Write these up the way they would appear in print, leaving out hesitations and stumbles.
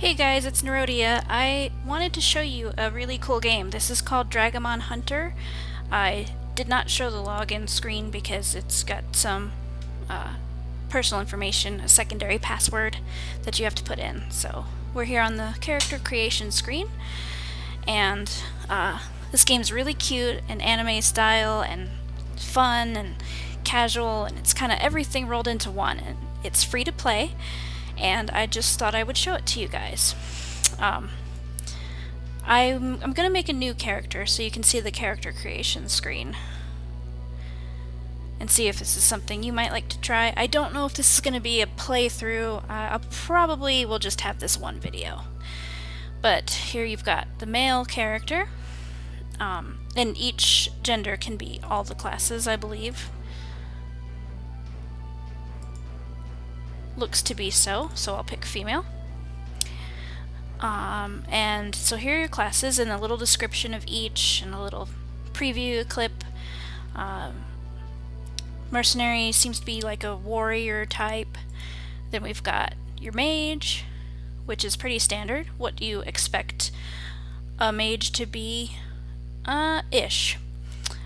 Hey guys, it's Nerodia. I wanted to show you a really cool game. This is called Dragomon Hunter. I did not show the login screen because it's got some personal information, a secondary password that you have to put in. So we're here on the character creation screen, and this game's really cute and anime style and fun and casual, and it's kind of everything rolled into one. And it's free to play, and I just thought I would show it to you guys. I'm going to make a new character so you can see the character creation screen and see if this is something you might like to try. I don't know if this is going to be a playthrough. I probably will just have this one video. But here you've got the male character, and each gender can be all the classes, I believe. Looks to be so I'll pick female. And so here are your classes and a little description of each and a little preview clip. Mercenary seems to be like a warrior type. Then we've got your mage, which is pretty standard. What do you expect a mage to be? Ish.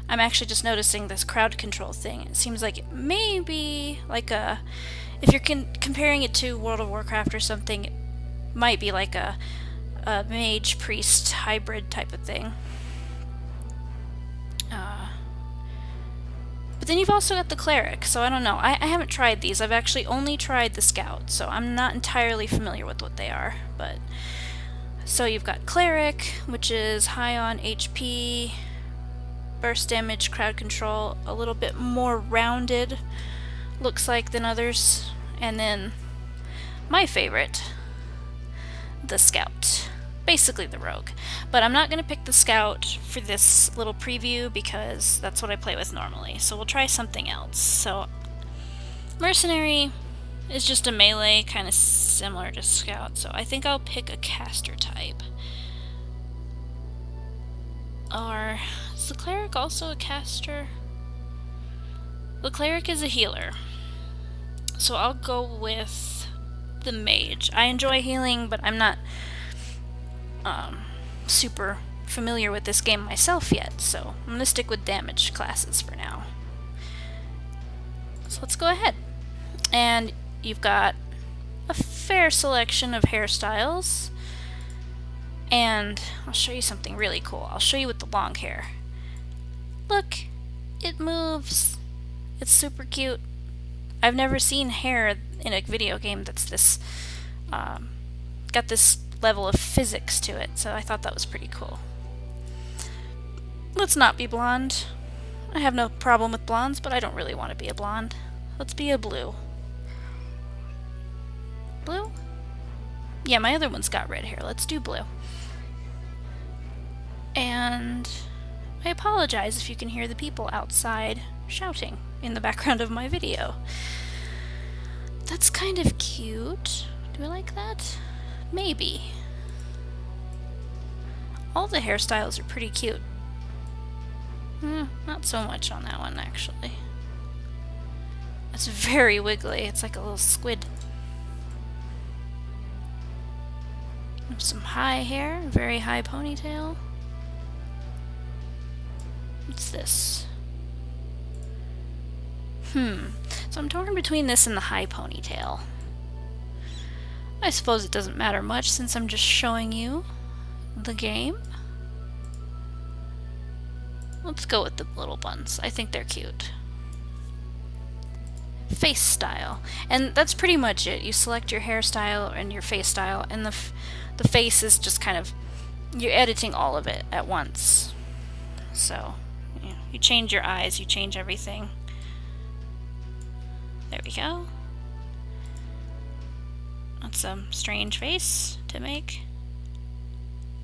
I'm actually just noticing this crowd control thing. It seems like it may be like a... If you're comparing it to World of Warcraft or something, it might be like a mage-priest hybrid type of thing. But then you've also got the cleric, so I don't know. I haven't tried these. I've actually only tried the scout, so I'm not entirely familiar with what they are. But so you've got cleric, which is high on HP, burst damage, crowd control, a little bit more rounded, looks like, than others. And then my favorite, the scout, basically the rogue. But I'm not going to pick the scout for this little preview because that's what I play with normally, so we'll try something else. So mercenary is just a melee, kind of similar to scout, so I think I'll pick a caster type. Or is the cleric also a caster? The cleric is a healer, so I'll go with the mage. I enjoy healing, but I'm not super familiar with this game myself yet, so I'm going to stick with damage classes for now. So let's go ahead. And you've got a fair selection of hairstyles, and I'll show you something really cool. I'll show you with the long hair. Look, it moves. It's super cute. I've never seen hair in a video game that's this, got this level of physics to it, so I thought that was pretty cool. Let's not be blonde. I have no problem with blondes, but I don't really want to be a blonde. Let's be a blue. Blue? Yeah, my other one's got red hair. Let's do blue. And I apologize if you can hear the people outside shouting in the background of my video. That's kind of cute. Do I like that? Maybe. All the hairstyles are pretty cute. Not so much on that one, actually. It's very wiggly. It's like a little squid. Some high hair, very high ponytail. What's this? So I'm torn between this and the high ponytail. I suppose it doesn't matter much since I'm just showing you the game. Let's go with the little buns. I think they're cute. Face style. And that's pretty much it. You select your hairstyle and your face style, and the face is just kind of, you're editing all of it at once. So, you change your eyes, you change everything. There we go. That's a strange face to make.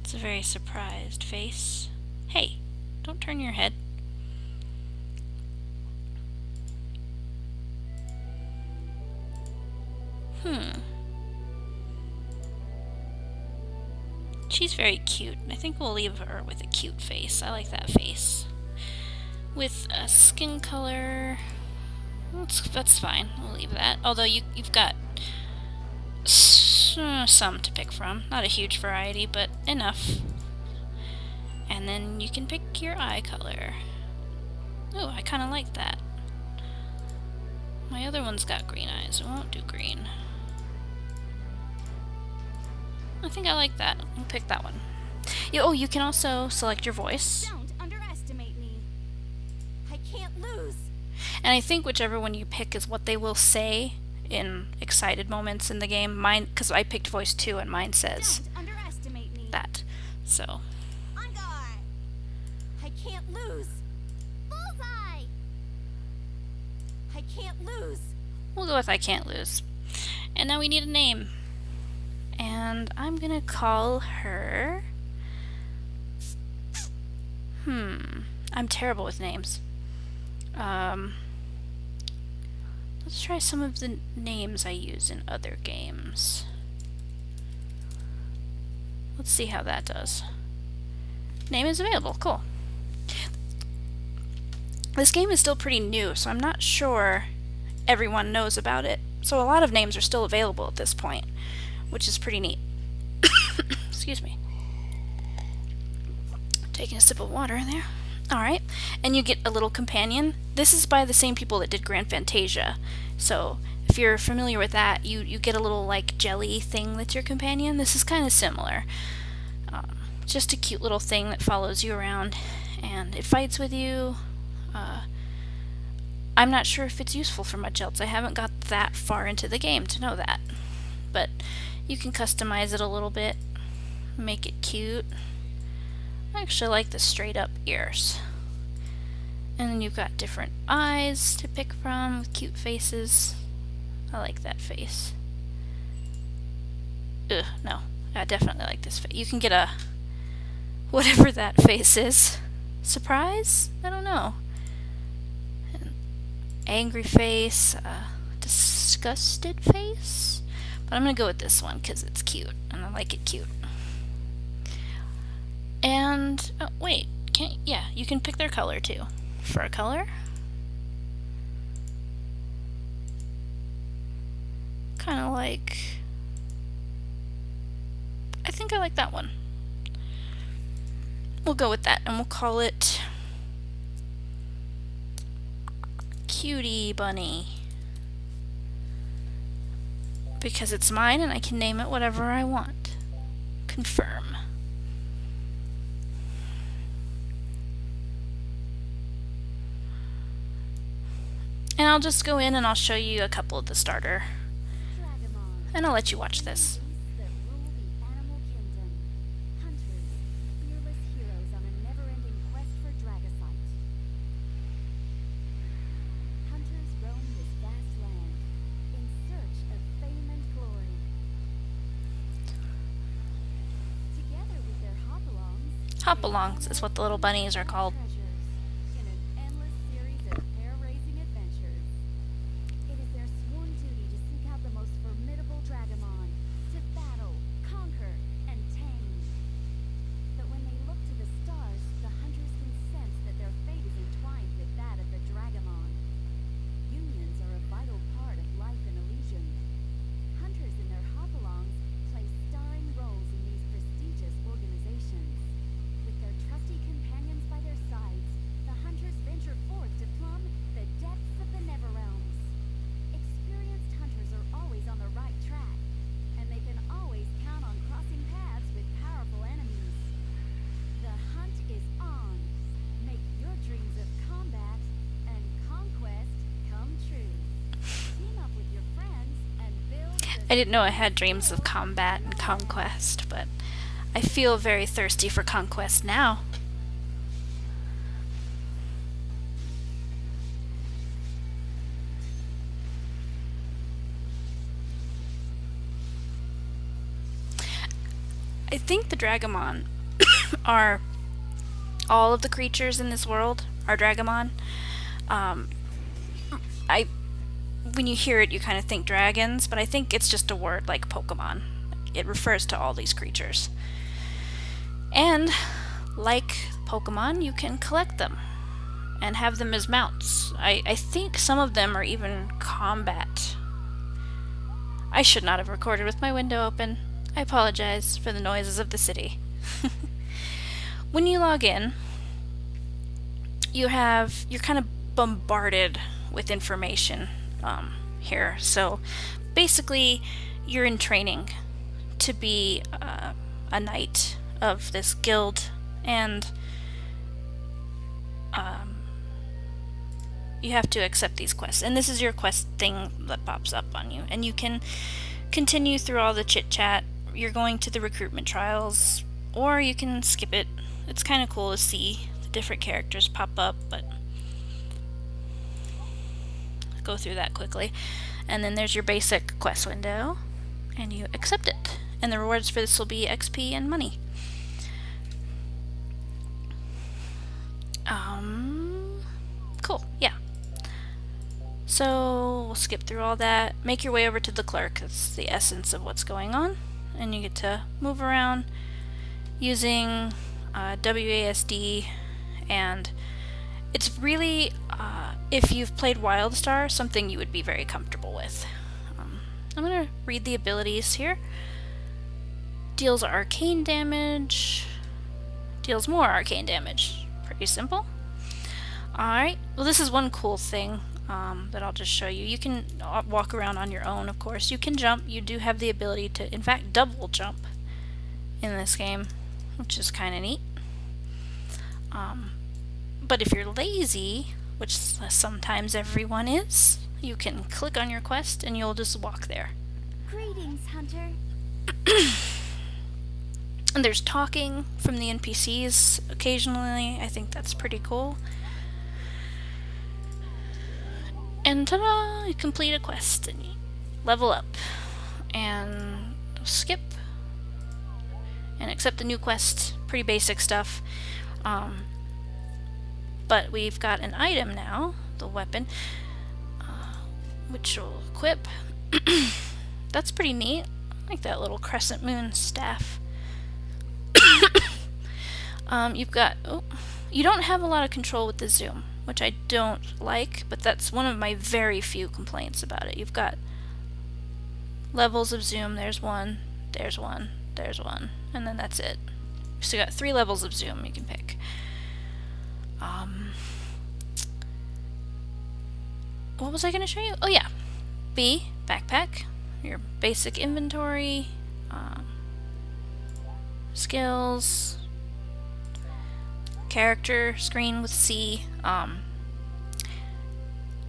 It's a very surprised face. Hey, don't turn your head. She's very cute. I think we'll leave her with a cute face. I like that face. With a skin color... That's fine. We'll leave that. Although you've got some to pick from. Not a huge variety, but enough. And then you can pick your eye color. Oh, I kind of like that. My other one's got green eyes. I won't do green. I think I like that. I'll pick that one. Oh, you can also select your voice. Don't underestimate me. I can't lose. And I think whichever one you pick is what they will say in excited moments in the game. Mine, because I picked voice 2 and mine says Don't underestimate me. that. So. On guard. I can't lose. Bullseye. I can't lose. We'll go with I can't lose. And now we need a name. And I'm gonna call her... I'm terrible with names. Let's try some of the names I use in other games. Let's see how that does. Name is available. Cool. This game is still pretty new, so I'm not sure everyone knows about it. So a lot of names are still available at this point, which is pretty neat. Excuse me. Taking a sip of water in there. Alright, and you get a little companion. This is by the same people that did Grand Fantasia. So if you're familiar with that, you get a little like jelly thing that's your companion. This is kind of similar. Just a cute little thing that follows you around and it fights with you. I'm not sure if it's useful for much else. I haven't got that far into the game to know that. But you can customize it a little bit, make it cute. I actually like the straight up ears. And then you've got different eyes to pick from with cute faces. I like that face. Ugh, no. I definitely like this face. You can get a... whatever that face is. Surprise? I don't know. An angry face. Disgusted face? But I'm gonna go with this one because it's cute. And I like it cute. And, oh, wait, yeah, you can pick their color too. Fur color. Kind of like, I think I like that one. We'll go with that and we'll call it Cutie Bunny. Because it's mine and I can name it whatever I want. Confirm. And I'll just go in and I'll show you a couple of the starter. Dragomon. And I'll let you watch this. That rule the animal kingdom. Hunters, fearless heroes on a never-ending quest for Dragosite. Hunters roam this vast land in search of fame and glory. Together with their hop-alongs, Hop-alongs is what the little bunnies are called. treasures in an endless series of hair-raising adventures. It is their sworn duty to seek out the most formidable Dragomon, to battle, conquer, and tame. But when they look to the stars, the hunters can sense that their fate is entwined with that of the Dragomon. Unions are a vital part of life in Elysium. Hunters and their hop-alongs play starring roles in these prestigious organizations. With their trusty companions by their sides, the hunters venture forth to plumb the depths of the Neverrealms. Experienced hunters are always on the right track, and they can always count on crossing paths with powerful enemies. The hunt is on. Make your dreams of combat and conquest come true. Team up with your friends and build the I didn't know I had dreams of combat and conquest, but I feel very thirsty for conquest now. I think the Dragomon are all of the creatures in this world are Dragomon. When you hear it, you kind of think dragons, but I think it's just a word like Pokemon. It refers to all these creatures. And like Pokemon, you can collect them and have them as mounts. I think some of them are even combat I should not have recorded with my window open. I apologize for the noises of the city. When you log in, you're kind of bombarded with information here. So basically, you're in training to be a knight of this guild, and you have to accept these quests. And this is your quest thing that pops up on you, and you can continue through all the chit chat. You're going to the recruitment trials, or you can skip it. It's kind of cool to see the different characters pop up, but go through that quickly. And then there's your basic quest window, and you accept it. And the rewards for this will be XP and money. Cool, yeah. So we'll skip through all that. Make your way over to the clerk. That's the essence of what's going on. And you get to move around using WASD, and it's really, if you've played WildStar, something you would be very comfortable with. I'm going to read the abilities here. Deals arcane damage. Deals more arcane damage. Pretty simple. Alright, well this is one cool thing that I'll just show you. You can walk around on your own, of course. You can jump. You do have the ability to, in fact, double jump in this game, which is kind of neat. But if you're lazy, which sometimes everyone is, you can click on your quest and you'll just walk there. Greetings, Hunter. And there's talking from the NPCs occasionally. I think that's pretty cool. And ta-da! You complete a quest and you level up. And skip. And accept the new quest. Pretty basic stuff. But we've got an item now, the weapon, which will equip. That's pretty neat. I like that little crescent moon staff. You've got, you don't have a lot of control with the zoom, which I don't like, but that's one of my very few complaints about it. You've got levels of zoom. There's one, there's one, there's one, and then that's it. So you got 3 levels of zoom you can pick. What was I going to show you? Oh yeah, B, backpack, your basic inventory, skills, character screen with C.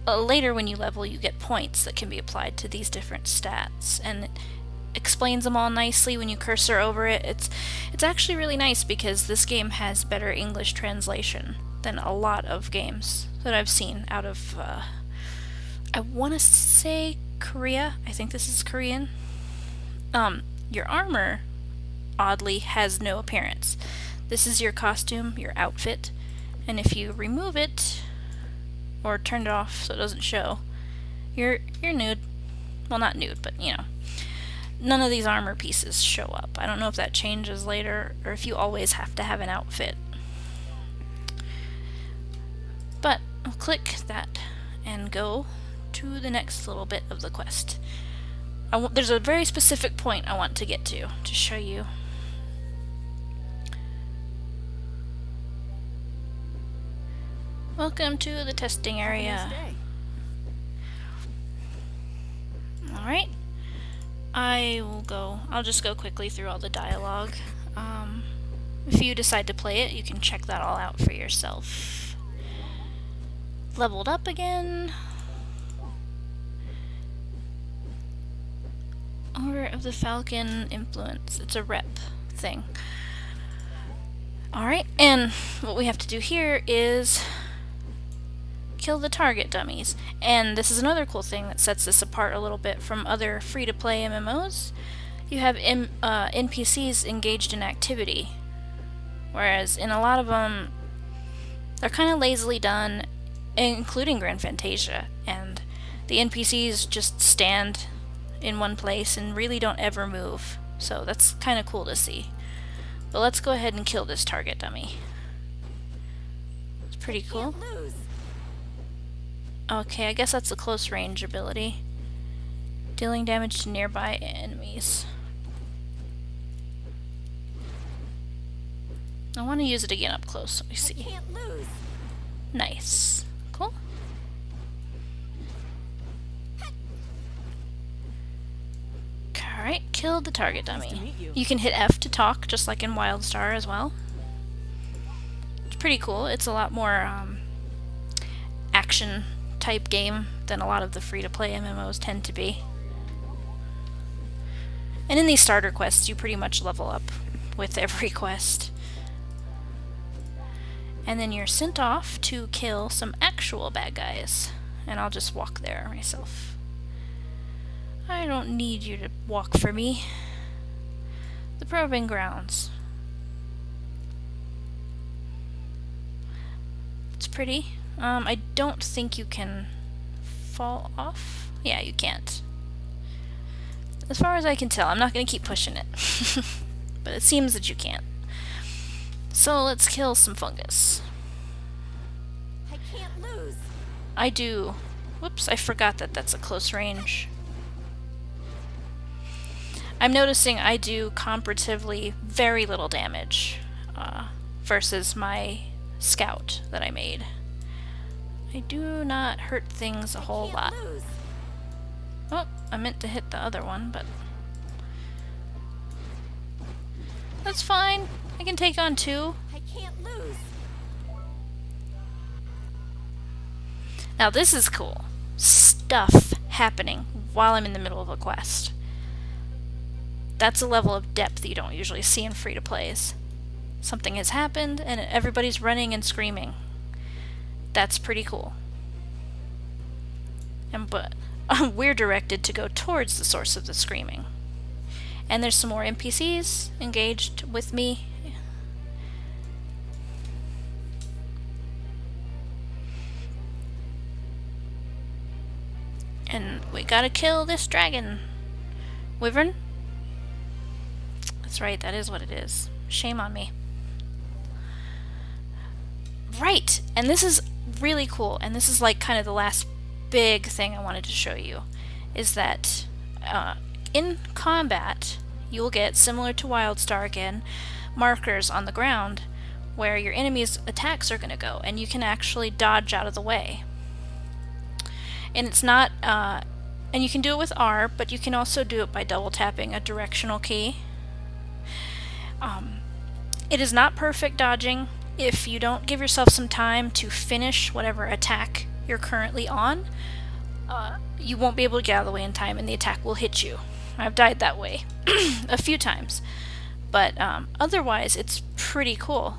Later when you level, you get points that can be applied to these different stats, and it explains them all nicely when you cursor over it. It's actually really nice because this game has better English translation than a lot of games that I've seen out of, I want to say Korea. I think this is Korean. Your armor, oddly, has no appearance. This is your costume, your outfit, and if you remove it or turn it off so it doesn't show, you're nude. Well, not nude, but you know. None of these armor pieces show up. I don't know if that changes later or if you always have to have an outfit. But I'll click that and go to the next little bit of the quest. There's a very specific point I want to get to show you. Welcome to the testing area. Alright. I'll just go quickly through all the dialogue. If you decide to play it, you can check that all out for yourself. Leveled up again. Order of the Falcon Influence. It's a rep thing. Alright, and what we have to do here is kill the target dummies. And this is another cool thing that sets this apart a little bit from other free-to-play MMOs. You have NPCs engaged in activity, whereas in a lot of them, they're kind of lazily done, including Grand Fantasia, and the NPCs just stand in one place and really don't ever move. So that's kind of cool to see. But let's go ahead and kill this target dummy. It's pretty cool. Okay, I guess that's a close range ability. Dealing damage to nearby enemies. I want to use it again up close so we see. Can't lose. Nice. Cool. Alright, kill the target dummy. Nice to meet you. You can hit F to talk, just like in WildStar as well. It's pretty cool. It's a lot more action type game than a lot of the free-to-play MMOs tend to be. And in these starter quests, you pretty much level up with every quest. And then you're sent off to kill some actual bad guys. And I'll just walk there myself. I don't need you to walk for me. The Probing Grounds. It's pretty. I don't think you can fall off. Yeah, you can't. As far as I can tell, I'm not going to keep pushing it. But it seems that you can't. So let's kill some fungus. I can't lose. I do. Whoops, I forgot that that's a close range. I'm noticing I do comparatively very little damage versus my scout that I made. I do not hurt things a whole lot. Lose. Oh, I meant to hit the other one, but that's fine. I can take on two. I can't lose. Now this is cool. Stuff happening while I'm in the middle of a quest. That's a level of depth you don't usually see in free-to-plays. Something has happened and everybody's running and screaming. That's pretty cool. But we're directed to go towards the source of the screaming. And there's some more NPCs engaged with me. And we gotta kill this dragon. Wyvern? That's right, that is what it is. Shame on me. Right! And this is really cool, and this is like kind of the last big thing I wanted to show you, is that in combat, you'll get, similar to WildStar again, markers on the ground where your enemy's attacks are going to go, and you can actually dodge out of the way. And it's not, and you can do it with R, but you can also do it by double tapping a directional key. It is not perfect dodging. If you don't give yourself some time to finish whatever attack you're currently on, you won't be able to get out of the way in time and the attack will hit you. I've died that way a few times, but otherwise it's pretty cool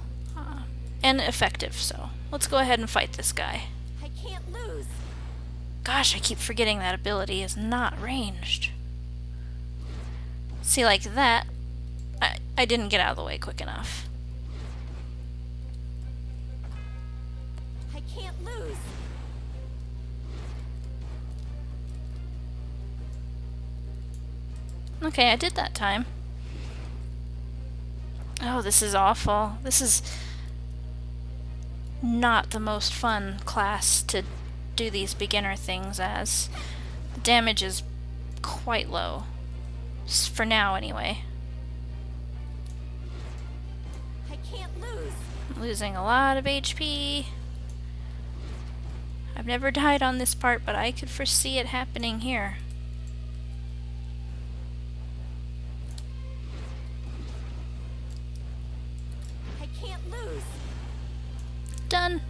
and effective, so let's go ahead and fight this guy. I can't lose. Gosh, I keep forgetting that ability is not ranged. See, like that, I didn't get out of the way quick enough. I can't lose. Okay, I did that time. Oh, this is awful. This is not the most fun class to do these beginner things as. The damage is quite low. For now, anyway. I can't lose. I'm losing a lot of HP. I've never died on this part, but I could foresee it happening here. I can't lose. Done.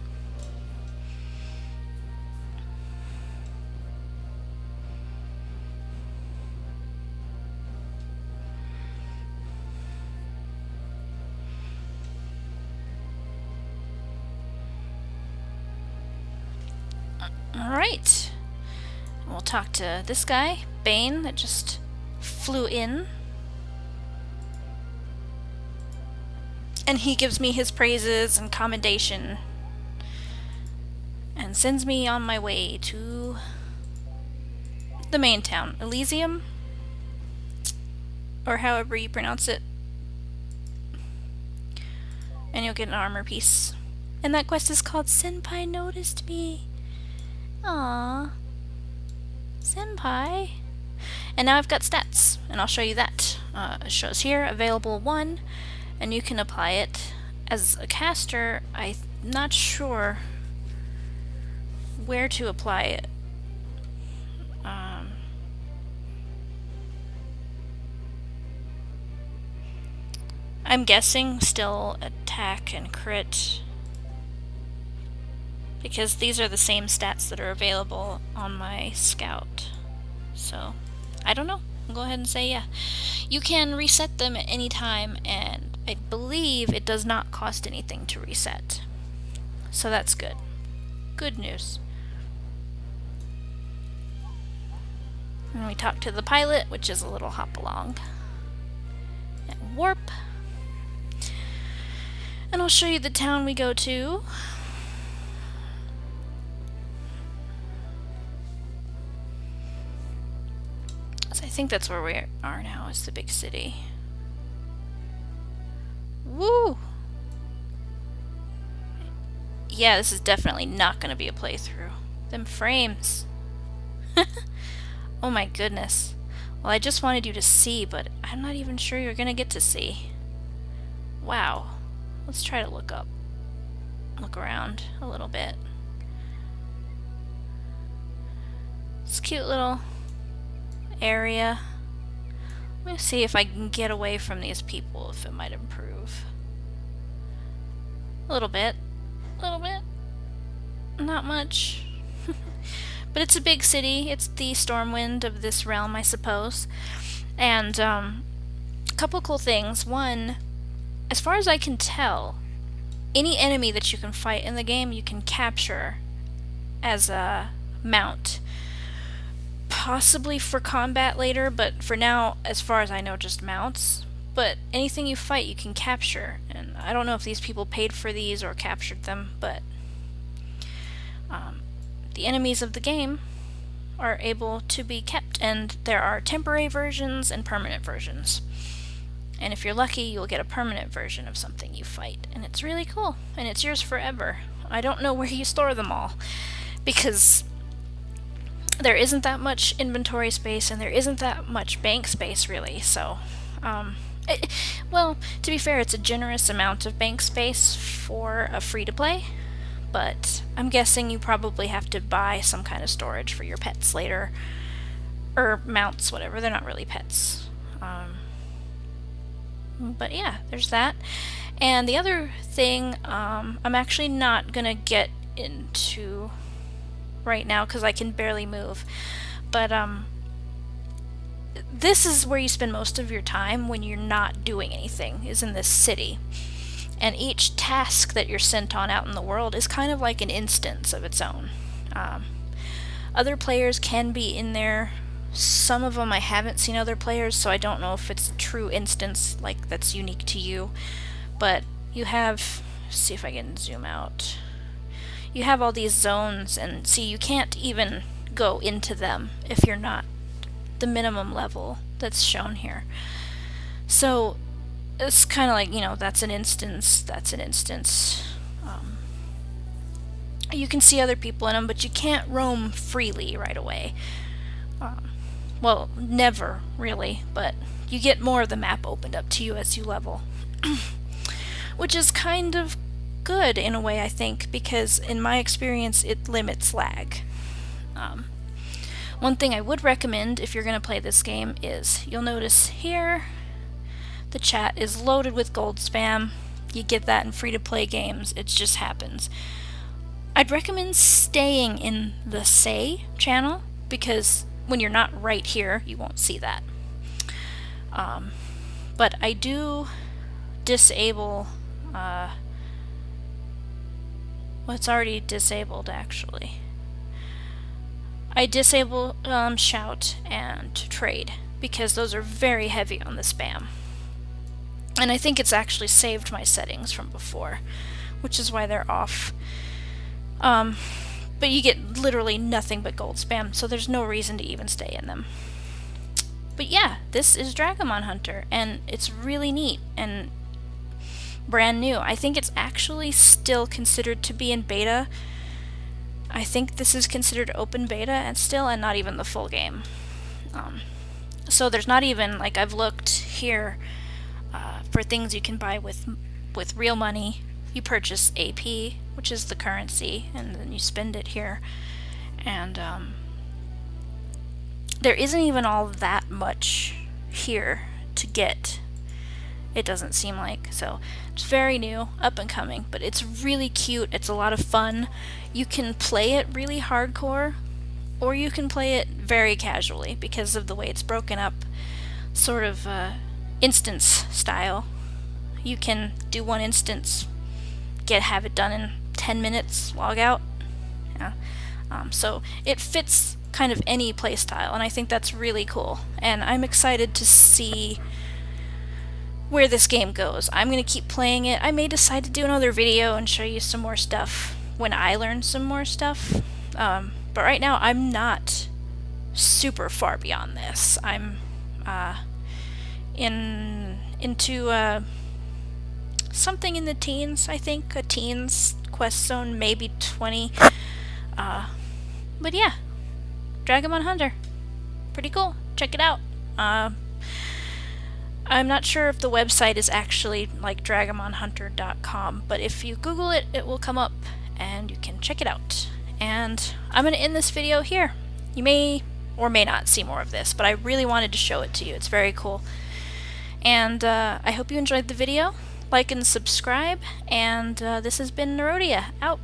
Alright. We'll talk to this guy, Bane, that just flew in. And he gives me his praises and commendation. And sends me on my way to the main town, Elysium? Or however you pronounce it. And you'll get an armor piece. And that quest is called Senpai Noticed Me. Aww. Senpai. And now I've got stats, and I'll show you that. It shows here, available 1, and you can apply it. As a caster, I'm not sure where to apply it. I'm guessing still attack and crit, because these are the same stats that are available on my scout. So, I don't know. I'll go ahead and say yeah. You can reset them at any time, and I believe it does not cost anything to reset. So that's good. Good news. And we talk to the pilot, which is a little hop along. And warp. And I'll show you the town we go to. So I think that's where we are now, is the big city. Woo! Yeah, this is definitely not going to be a playthrough. Them frames. Oh my goodness. Well, I just wanted you to see, but I'm not even sure you're going to get to see. Wow. Let's try to look up. Look around a little bit. This cute little area. Let me see if I can get away from these people, if it might improve. A little bit. A little bit. Not much. But it's a big city. It's the Stormwind of this realm, I suppose. And a couple cool things. One, as far as I can tell, any enemy that you can fight in the game you can capture as a mount. Possibly for combat later, but for now, as far as I know, just mounts. But anything you fight you can capture, and I don't know if these people paid for these or captured them, but the enemies of the game are able to be kept, and there are temporary versions and permanent versions. And if you're lucky, you'll get a permanent version of something you fight, and it's really cool, and it's yours forever. I don't know where you store them all, because there isn't that much inventory space, and there isn't that much bank space, really, so, well, to be fair, it's a generous amount of bank space for a free-to-play, but I'm guessing you probably have to buy some kind of storage for your pets later, or mounts, whatever, they're not really pets. But yeah, there's that. And the other thing, I'm actually not gonna get into right now because I can barely move, but this is where you spend most of your time when you're not doing anything, is in this city. And each task that you're sent on out in the world is kind of like an instance of its own. Other players can be in there. Some of them I haven't seen other players, so I don't know if it's a true instance like that's unique to you. But you have, see if I can zoom out. You have all these zones, and see, you can't even go into them if you're not the minimum level that's shown here. So it's kind of like, you know, that's an instance, that's an instance. You can see other people in them, but you can't roam freely right away. Well, never, really, but you get more of the map opened up to you as you level. Which is kind of good in a way, I think, because in my experience it limits lag. One thing I would recommend if you're going to play this game is, you'll notice here the chat is loaded with gold spam. You get that in free-to-play games, it just happens. I'd recommend staying in the Say channel, because when you're not right here, you won't see that. But I do disable, well, it's already disabled actually. I disable shout and trade, because those are very heavy on the spam. And I think it's actually saved my settings from before, which is why they're off. But you get literally nothing but gold spam, so there's no reason to even stay in them. But yeah, this is Dragomon Hunter, and it's really neat and brand new. I think it's actually still considered to be in beta. I think this is considered open beta and still, and not even the full game. So there's not even, like, I've looked here for things you can buy with real money. You purchase AP, which is the currency, and then you spend it here. And there isn't even all that much here to get. It doesn't seem like. So it's very new, up and coming, but it's really cute. It's a lot of fun. You can play it really hardcore, or you can play it very casually because of the way it's broken up, sort of instance style. You can do one instance, have it done in 10 minutes, log out. Yeah. So it fits kind of any playstyle, and I think that's really cool. And I'm excited to see where this game goes. I'm going to keep playing it. I may decide to do another video and show you some more stuff when I learn some more stuff. But right now, I'm not super far beyond this. I'm into something in the teens, I think. A teens quest zone, maybe 20. But yeah, Dragomon Hunter. Pretty cool. Check it out. I'm not sure if the website is actually like dragomonhunter.com, but if you Google it, it will come up and you can check it out. And I'm going to end this video here. You may or may not see more of this, but I really wanted to show it to you. It's very cool. And I hope you enjoyed the video. Like and subscribe, and this has been Nerodia, out.